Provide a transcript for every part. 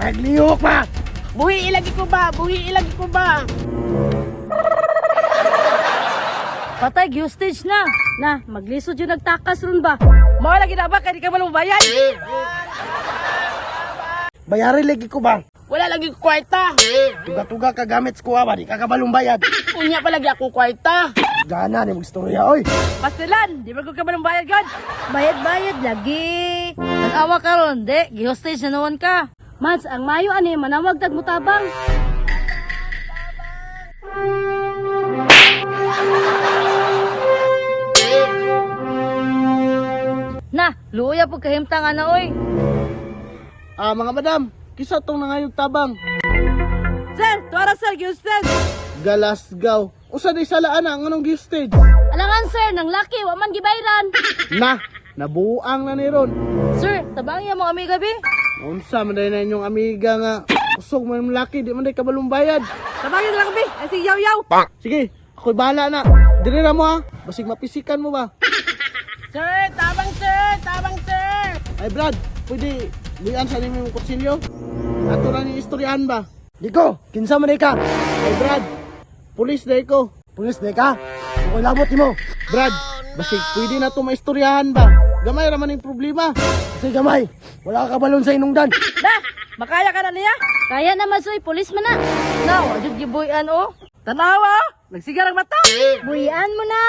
Naglihok ba? Buhi ilagi ko ba? Buhi ilagi ko ba? Patay, hostage na. Na, maglisod yung nagtakas ron ba? Mao lagi na ba? Kaya di ka malong bayad? Bayarin lagi ko ba? Wala lagi ko kwarta. Tuga-tuga ka gamit sa kuha ba? Di ka kabalong bayad. Unya pa lagi akong kwarta. Gana ni mag-istorya, oy. Pastilan, di ba ko ka malong bayad, God? Bayad-bayad lagi. Nag-awa ka ron, de. Gihostage na naman ka. Mans, ang mayo ani, manawag tag mutabang. Na, luya po kahimtang ana, oy. Mga madam, kisa tong nangayog tabang. Sir, tuwara sir, Houston. Galasgaw. Usa di salaan ang anong gistage. Alangan sir, nang laki, wa man gibayran. Na, nabuang na ni ron. Sir, tabang yung mga amiga be. Unsa man na inyong amiga nga usog man yung laki, di man day kabalong bayad. Tabangin lang kami. Ay, sige, yaw-yaw. Sige, ako'y bahala na. Diri na mo ha, basig mapisikan mo ba? Sir, tabang sir, tabang sir. Ay Brad, pwede lian sa nimo yung kutsilyo? Ato na ni istoryahan ba? Diko, kinsa man ka? Ay Brad, pulis day ko. Pulis day ka? Ako'y labot nimo. Brad, basig pwede na to maistoryahan ba? Gamay raman yung problema. Sige gamay, wala ka balon sa inungdan. Na, makaya ka na niya? Kaya naman soy, pulis man na. Now, adjud gibuyan o. Tanawa, nagsigar ang mata. Buhian mo na.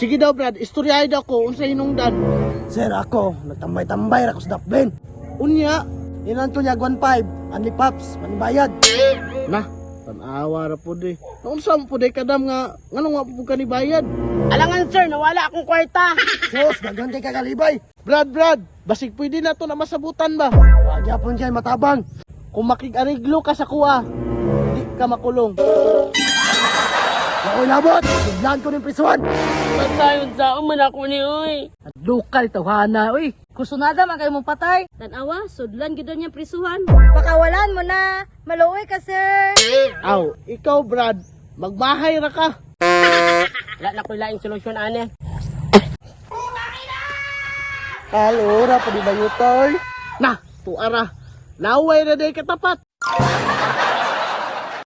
Sige daw Brad, istoryahin daw ko unsa hinungdan. Sir, ako, nagtambay-tambay ra ko sa Daplin. Unya, inanto niya 1.5, anli paps, manibayad. Nah, tanawa ra po di. Naunsa mo po di kadam nga, nganong nga po ka ni bayad? Alangan sir, nawala akong kwarta. Sus, gagante ka kalibay. Brad, basig pwede na to na masabutan ba? Wag yapon kay matabang. Kung makig-ariglo ka sa kuha, di ka makulong. Ako'y labot, biglan ko ng prisuan. Pagkayon sa man ako ni oy. Lokal tawhana, uy. Kusunada man kayo mong patay. Tanawa, sudlan gid niya prisuhan. Pakawalan mo na. Maluoy ka, sir. Aw, ikaw Brad, magbahay ra ka. Wala na ko laing solusyon ane. Halo, ra pa di ba yutoy? Nah, tuara. Naway na day katapat.